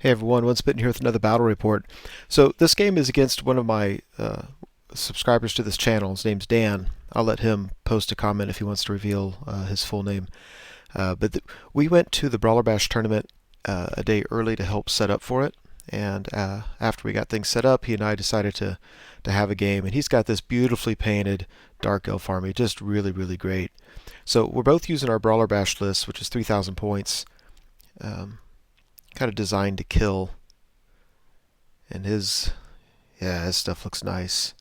Hey everyone, One Spitting here with another battle report. So this game is against one of my subscribers to this channel. His name's Dan. I'll let him post a comment if he wants to reveal his full name. We went to the Brawler Bash tournament a day early to help set up for it. And after we got things set up, he and I decided to have a game. And he's got this beautifully painted Dark Elf army, just really, really great. So we're both using our Brawler Bash list, which is 3,000 points. Kind of designed to kill, and his stuff looks nice.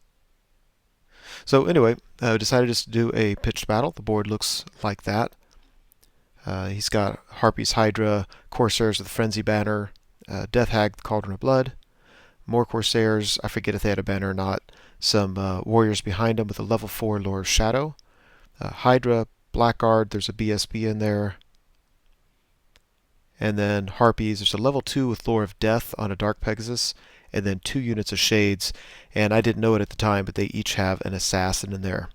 So anyway, I decided just to do a pitched battle. The board looks like that. He's got Harpies, Hydra, Corsairs with Frenzy banner, Death Hag, Cauldron of Blood, more Corsairs, I forget if they had a banner or not, some warriors behind him with a level 4 Lore of Shadow, Hydra, Blackguard, there's a BSB in there, and then Harpies, there's a level 2 with Lore of Death on a Dark Pegasus, and then 2 units of Shades, and I didn't know it at the time, but they each have an Assassin in there.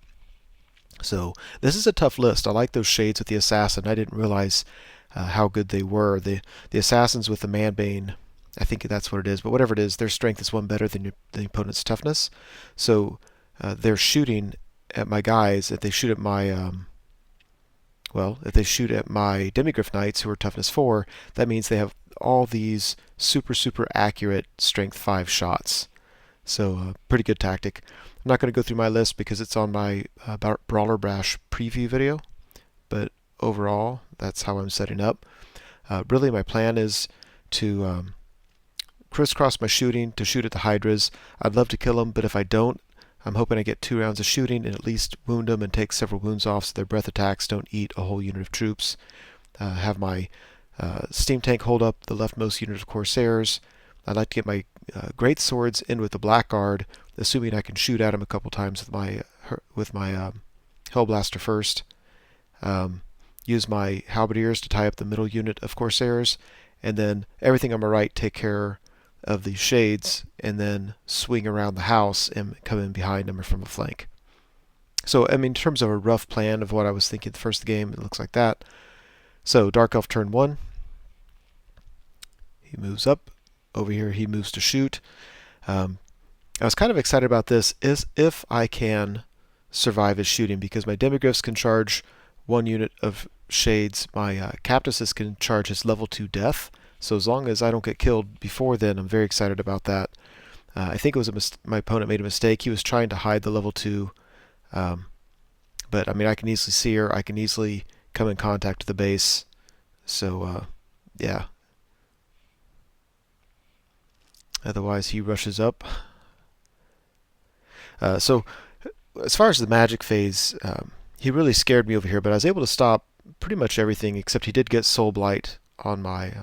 So this is a tough list. I like those Shades with the Assassin. I didn't realize how good they were. The Assassins with the Manbane, I think that's what it is, but whatever it is, their strength is 1 better than the opponent's toughness. So they're shooting at my guys. If they shoot at my if they shoot at my Demigryph Knights, who are toughness 4, that means they have all these super, super accurate strength 5 shots. So pretty good tactic. I'm not going to go through my list because it's on my Brawler Bash preview video, but overall, that's how I'm setting up. Really, my plan is to crisscross my shooting to shoot at the Hydras. I'd love to kill them, but if I don't, I'm hoping I get 2 rounds of shooting and at least wound them and take several wounds off so their breath attacks don't eat a whole unit of troops. Have my steam tank hold up the leftmost unit of Corsairs. I'd like to get my great swords in with the Blackguard, assuming I can shoot at them a couple times with my Hellblaster first. Use my Halberdiers to tie up the middle unit of Corsairs, and then everything on my right take care of the Shades, and then swing around the house and come in behind them or from a flank. So, I mean, in terms of a rough plan of what I was thinking the first game, it looks like that. So, Dark Elf turn 1. He moves up. Over here, he moves to shoot. I was kind of excited about this, is if I can survive his shooting, because my Demigryphs can charge 1 unit of Shades. My Captuses can charge his level 2 Death. So as long as I don't get killed before then, I'm very excited about that. I think it was my opponent made a mistake. He was trying to hide the level 2. But I mean, I can easily see her. I can easily come in contact with the base. So yeah. Otherwise, he rushes up. So as far as the magic phase, he really scared me over here. But I was able to stop pretty much everything, except he did get Soul Blight on my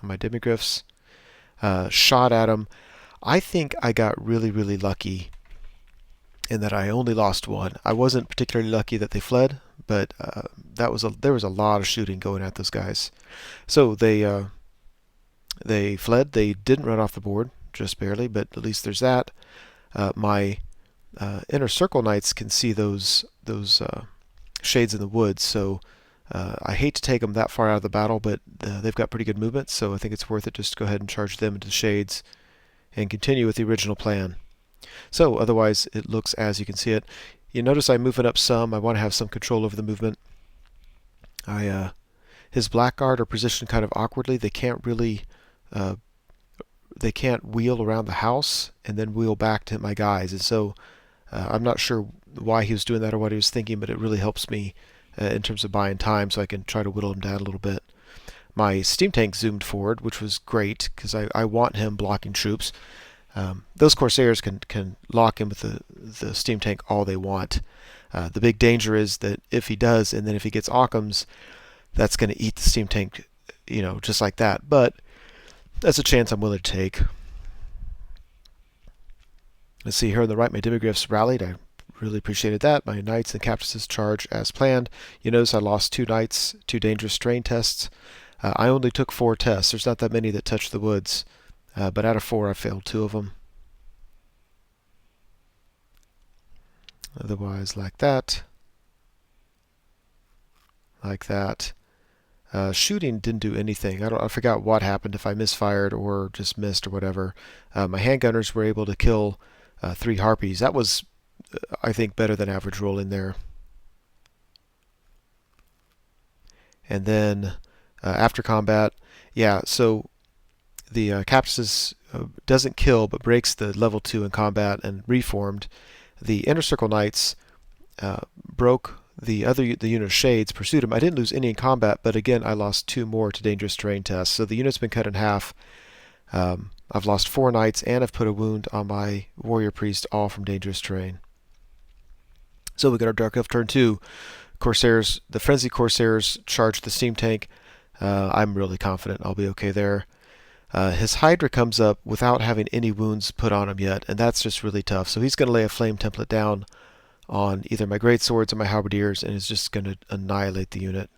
Demigryphs. Shot at him. I think I got really, really lucky in that I only lost 1. I wasn't particularly lucky that they fled, but there was a lot of shooting going at those guys. So they fled. They didn't run off the board, just barely, but at least there's that. My Inner Circle Knights can see those Shades in the woods, so I hate to take them that far out of the battle, but they've got pretty good movement, so I think it's worth it just to go ahead and charge them into the Shades and continue with the original plan. So otherwise, it looks as you can see it. You notice I'm moving up some. I want to have some control over the movement. His Blackguard are positioned kind of awkwardly. They can't really they can't wheel around the house and then wheel back to hit my guys, and so I'm not sure why he was doing that or what he was thinking, but it really helps me in terms of buying time so I can try to whittle him down a little bit. My steam tank zoomed forward, which was great because I want him blocking troops. Those Corsairs can lock him with the steam tank all they want. The big danger is that if he does, and then if he gets Occams, that's going to eat the steam tank, just like that. But that's a chance I'm willing to take. Let's see here on the right, my Demigryphs rallied. I really appreciated that. My Knights and Captuses charge as planned. You notice I lost 2 Knights, 2 dangerous strain tests. I only took 4 tests. There's not that many that touch the woods. But out of 4, I failed 2 of them. Otherwise, like that. Like that. Shooting didn't do anything. I forgot what happened, if I misfired or just missed or whatever. My handgunners were able to kill 3 harpies. That was, I think, better than average rolling there. And then after combat, yeah, so the Capsis doesn't kill but breaks the level 2 in combat and reformed. The Inner Circle Knights broke the unit of Shades, pursued him. I didn't lose any in combat, but again, I lost 2 more to dangerous terrain tests. So the unit's been cut in half. I've lost 4 knights, and I've put a wound on my warrior priest, all from dangerous terrain. So we got our Dark Elf turn 2. Corsairs, the Frenzy Corsairs charged the steam tank. I'm really confident I'll be okay there. His Hydra comes up without having any wounds put on him yet, and that's just really tough. So he's going to lay a flame template down on either my greatswords or my halberdiers, and is just going to annihilate the unit.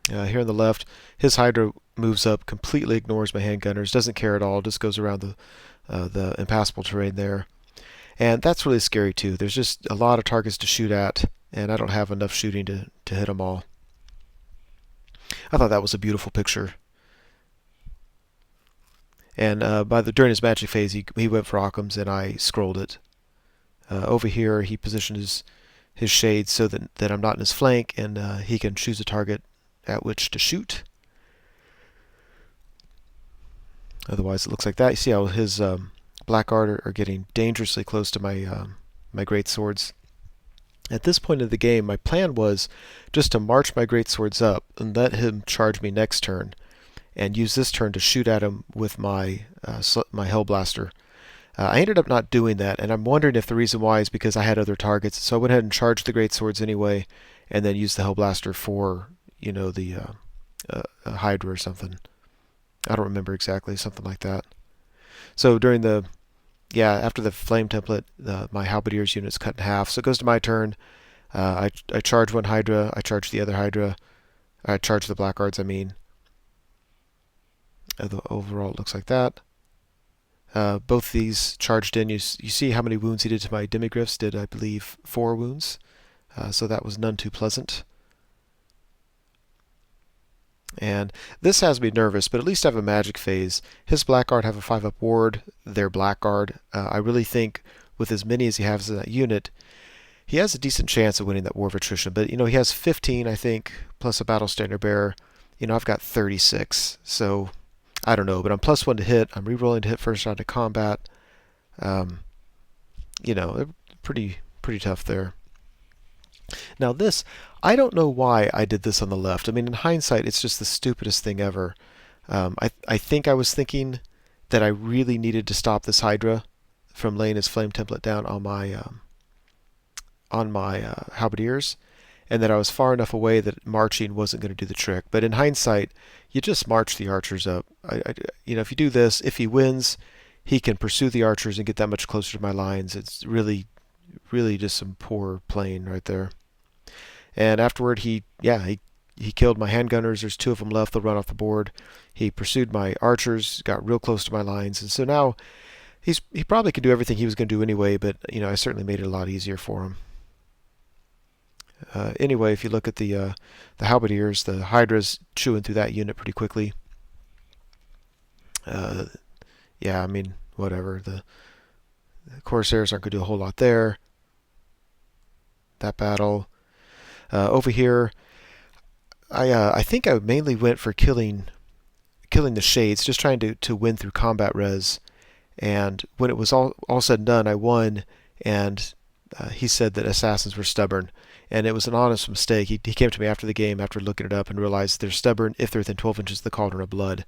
Here on the left, his Hydra moves up, completely ignores my handgunners, doesn't care at all, just goes around the impassable terrain there. And that's really scary too. There's just a lot of targets to shoot at, and I don't have enough shooting to hit them all. I thought that was a beautiful picture. And during his magic phase, he went for Occam's, and I scrolled it. Over here, he positioned his shades so that I'm not in his flank, and he can choose a target at which to shoot. Otherwise, it looks like that. You see how his Blackguard are getting dangerously close to my great swords. At this point of the game, my plan was just to march my great swords up and let him charge me next turn, and use this turn to shoot at him with my Hellblaster. I ended up not doing that, and I'm wondering if the reason why is because I had other targets. So I went ahead and charged the great swords anyway, and then used the Hellblaster for the Hydra or something. I don't remember exactly, something like that. So after the flame template, my halberdiers unit's cut in half. So it goes to my turn. I charge one Hydra. I charge the other Hydra. I charge the Blackguards, I mean. Overall, it looks like that. Both these charged in. You see how many wounds he did to my demigryphs. Did, I believe, 4 wounds. So that was none too pleasant. And this has me nervous, but at least I have a magic phase. His Blackguard have a 5-up ward. Their Blackguard, I really think, with as many as he has in that unit, he has a decent chance of winning that War of Attrition. But he has 15, I think, plus a Battle Standard Bearer. I've got 36, so I don't know. But I'm +1 to hit. I'm rerolling to hit first round of combat. Pretty tough there. Now this, I don't know why I did this on the left. I mean, in hindsight, it's just the stupidest thing ever. I think I was thinking that I really needed to stop this Hydra from laying his flame template down on my halberdiers, and that I was far enough away that marching wasn't going to do the trick. But in hindsight, you just march the archers up. If you do this, if he wins, he can pursue the archers and get that much closer to my lines. It's really just some poor playing right there. And afterward, he killed my handgunners. There's 2 of them left. They'll run off the board. He pursued my archers, got real close to my lines, and so now he probably could do everything he was going to do anyway. But I certainly made it a lot easier for him. Anyway, if you look at the halberdiers, the Hydra's chewing through that unit pretty quickly. I mean, whatever. The Corsairs aren't going to do a whole lot there. That battle. Over here, I think I mainly went for killing the Shades, just trying to win through combat res. And when it was all said and done, I won, and he said that assassins were stubborn. And it was an honest mistake. He came to me after the game, after looking it up, and realized they're stubborn if they're within 12 inches of the Cauldron of Blood.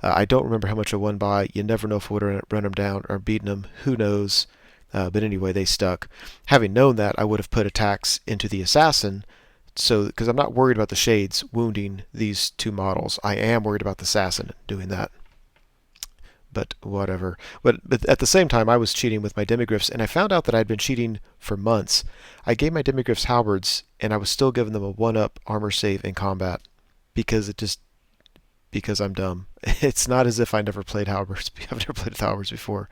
I don't remember how much I won by. You never know if I would have run them down or beaten them. Who knows? But anyway, they stuck. Having known that, I would have put attacks into the assassin, because I'm not worried about the Shades wounding these 2 models. I am worried about the assassin doing that. But whatever. But at the same time, I was cheating with my demigryphs, and I found out that I'd been cheating for months. I gave my demigryphs halberds, and I was still giving them a 1-up armor save in combat because I'm dumb. It's not as if I never played halberds. I've never played with halberds before.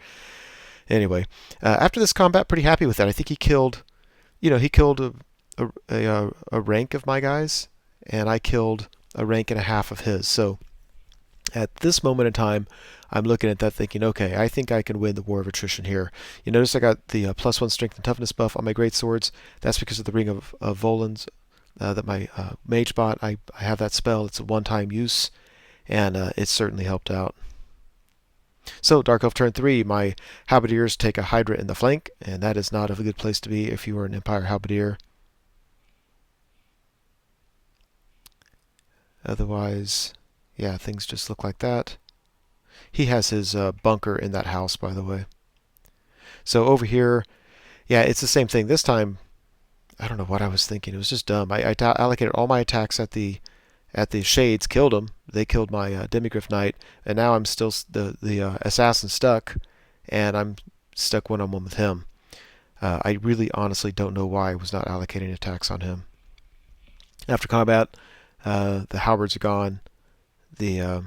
Anyway, after this combat, pretty happy with that. I think he killed a rank of my guys, and I killed a rank and a half of his. So at this moment in time, I'm looking at that thinking, okay, I think I can win the War of Attrition here. You notice I got the +1 strength and toughness buff on my great swords. That's because of the Ring of Volans that my mage bought. I have that spell. It's a one-time use, and it certainly helped out. So Dark Elf turn 3, my Halberdiers take a Hydra in the flank, and that is not a good place to be if you are an Empire Halberdier. Otherwise, yeah, things just look like that. He has his bunker in that house, by the way. So over here, yeah, it's the same thing. This time, I don't know what I was thinking. It was just dumb. I allocated all my attacks at the shades, killed them. They killed my Demigryph Knight, and now I'm still the assassin stuck, and I'm stuck one-on-one with him. I really honestly don't know why I was not allocating attacks on him. After combat, the halberds are gone. The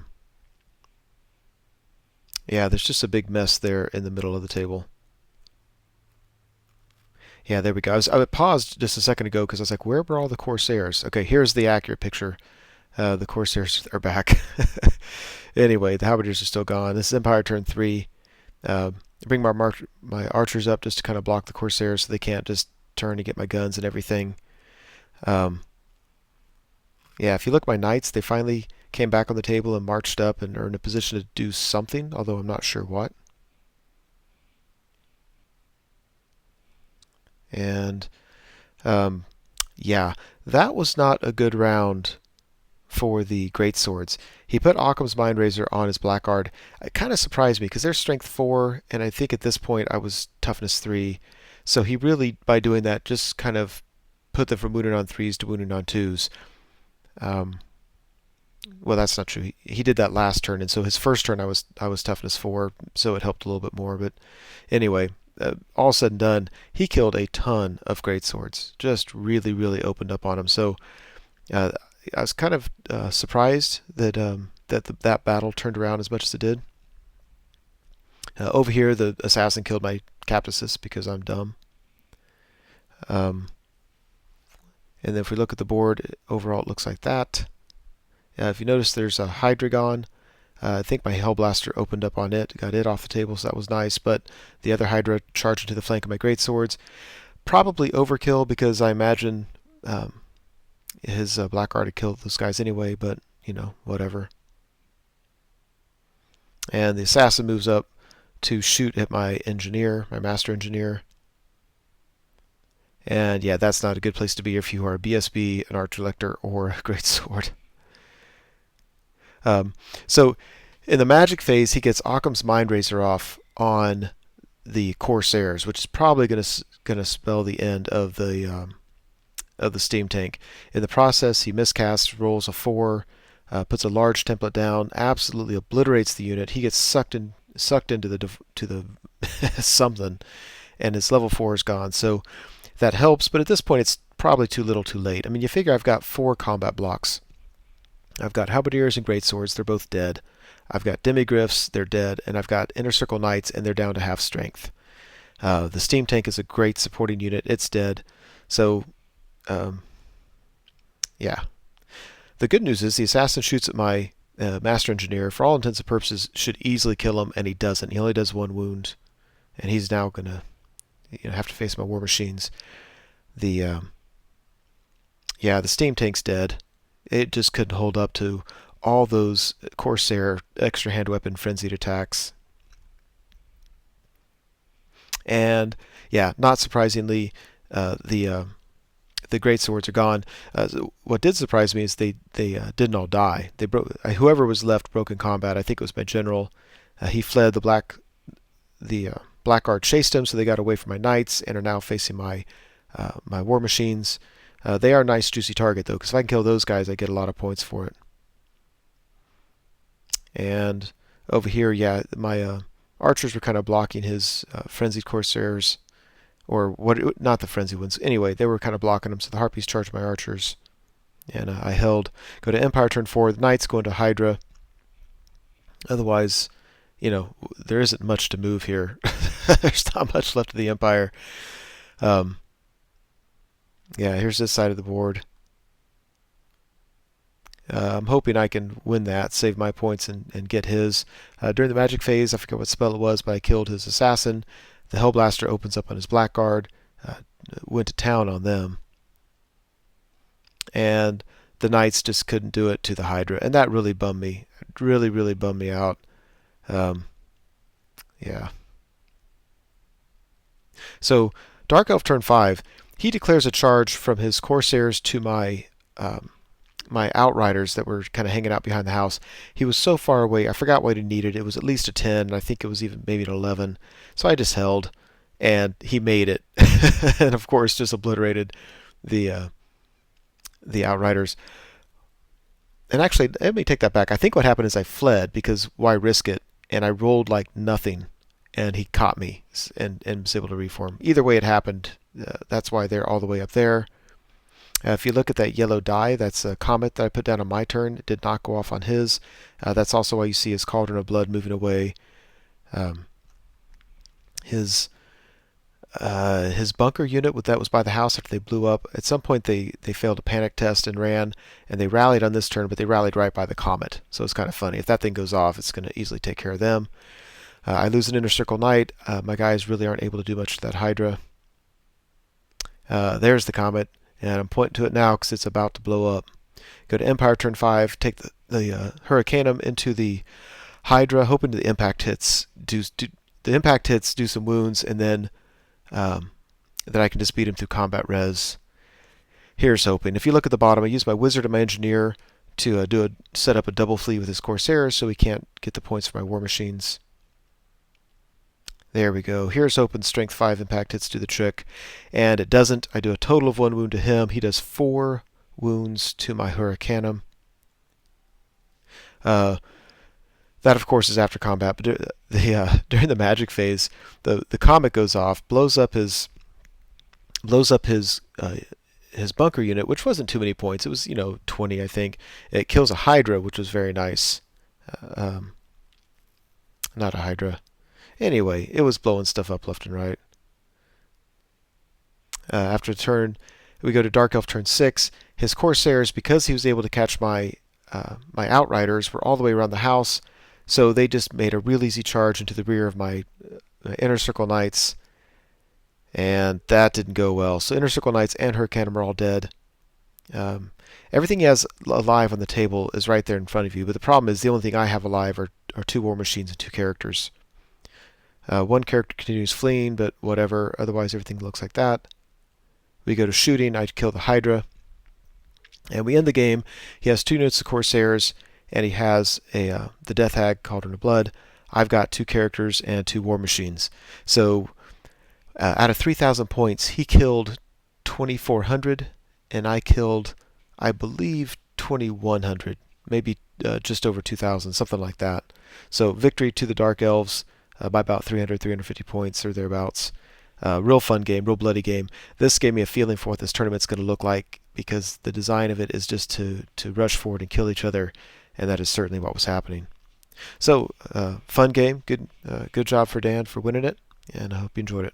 yeah, there's just a big mess there in the middle of the table. Yeah, there we go. I paused just a second ago because I was like, where were all the Corsairs? Okay, here's the accurate picture. The Corsairs are back. Anyway, the Halberdiers are still gone. This is Empire turn 3. I bring my archers up just to kind of block the Corsairs so they can't just turn to get my guns and everything. Yeah, if you look at my knights, they finally came back on the table and marched up and are in a position to do something, although I'm not sure what. And yeah, that was not a good round for the great swords. He put Occam's Mindrazor on his Blackguard. It kind of surprised me because they're strength 4, and I think at this point I was toughness 3. So he really, by doing that, just kind of put them from wounded on 3s to wounded on 2s. Well, that's not true. He did that last turn, and so his first turn I was toughness 4, so it helped a little bit more. But anyway, all said and done, he killed a ton of great swords. Just really, really opened up on him. So I was kind of surprised that that battle turned around as much as it did. Over here, the assassin killed my Captasis because I'm dumb. And then if we look at the board, overall it looks like that. If you notice, there's a Hydreigon. I think my Hellblaster opened up on it, got it off the table, so that was nice. But the other Hydra charged into the flank of my greatswords. Probably overkill because I imagine his Blackguard had killed those guys anyway, but, you know, whatever. And the assassin moves up to shoot at my engineer, my master engineer. And yeah, that's not a good place to be if you are a BSB, an Archer Lector, or a Greatsword. So in the magic phase, he gets Occam's Mindrazor off on the Corsairs, which is probably going to spell the end of the steam tank. In the process, he miscasts, rolls a 4, puts a large template down, absolutely obliterates the unit. He gets sucked into the something, and his level 4 is gone. So that helps, but at this point, it's probably too little, too late. I mean, you figure I've got 4 combat blocks. I've got Halberdiers and Greatswords, they're both dead. I've got Demigryphs, they're dead, and I've got Inner Circle Knights, and they're down to half strength. The steam tank is a great supporting unit, it's dead. So, yeah. The good news is the assassin shoots at my master engineer. For all intents and purposes, should easily kill him, and he doesn't. He only does 1 wound, and he's now going to have to face my war machines. The steam tank's dead. It just couldn't hold up to all those Corsair extra hand weapon frenzied attacks. And yeah, not surprisingly, the great swords are gone. What did surprise me is they didn't all die. They whoever was left broke in combat. I think it was my general. He fled. The Blackguard chased him, so they got away from my knights and are now facing my war machines. They are a nice juicy target though, because if I can kill those guys, I get a lot of points for it. And over here, yeah, my archers were kind of blocking his frenzied Corsairs, or what? Not the frenzied ones. Anyway, they were kind of blocking them, so the Harpies charged my archers, and I held. Go to Empire turn 4. The Knights go into Hydra. Otherwise, there isn't much to move here. There's not much left of the Empire. Yeah, here's this side of the board. I'm hoping I can win that, save my points, and get his. During the magic phase, I forget what spell it was, but I killed his assassin. The Hellblaster opens up on his blackguard. Went to town on them. And the knights just couldn't do it to the Hydra, and that really bummed me. Really, really bummed me out. Yeah. So Dark Elf turn 5, he declares a charge from his Corsairs to my Outriders that were kind of hanging out behind the house. He was so far away, I forgot what he needed. It was at least a 10, and I think it was even maybe an 11. So I just held, and he made it. And of course just obliterated the Outriders. And actually, let me take that back. I think what happened is I fled because why risk it? And I rolled like nothing, and he caught me and was able to reform. Either way it happened. That's why they're all the way up there. If you look at that yellow die, that's a comet that I put down on my turn. It did not go off on his. That's also why you see his Cauldron of Blood moving away. His bunker unit that was by the house after they blew up, at some point they failed a panic test and ran, and they rallied on this turn, but they rallied right by the comet. So it's kind of funny. If that thing goes off, it's going to easily take care of them. I lose an Inner Circle Knight. My guys really aren't able to do much to that Hydra. There's the comet, and I'm pointing to it now because it's about to blow up. Go to Empire turn 5, take the Hurricanum into the Hydra, hoping the impact hits do some wounds, and then that I can just beat him through combat res. Here's hoping. If you look at the bottom, I use my Wizard and my Engineer to set up a double fleet with his Corsairs so he can't get the points for my War Machines. There we go. Here's hoping Strength 5 impact hits do the trick, and it doesn't. I do a total of 1 wound to him. He does 4 wounds to my Hurricanum. That, of course, is after combat, but during the magic phase, the comet goes off, blows up his bunker unit, which wasn't too many points. It was 20, I think. It kills a Hydra, which was very nice. Not a Hydra. Anyway, it was blowing stuff up left and right. After the turn, we go to Dark Elf turn 6. His Corsairs, because he was able to catch my Outriders, were all the way around the house. So they just made a real easy charge into the rear of my Inner Circle Knights, and that didn't go well. So Inner Circle Knights and Hurricanum are all dead. Everything he has alive on the table is right there in front of you, but the problem is the only thing I have alive are 2 War Machines and 2 characters. 1 character continues fleeing, but whatever. Otherwise, everything looks like that. We go to shooting. I kill the Hydra, and we end the game. He has 2 units of Corsairs, and he has the Death Hag, Cauldron of Blood. I've got 2 characters and 2 War Machines. So out of 3,000 points, he killed 2,400, and I killed, I believe, 2,100, maybe just over 2,000, something like that. So victory to the Dark Elves by about 350 points or thereabouts. Real fun game, real bloody game. This gave me a feeling for what this tournament's going to look like, because the design of it is just to rush forward and kill each other, and that is certainly what was happening. So, fun game. Good job for Dan for winning it, and I hope you enjoyed it.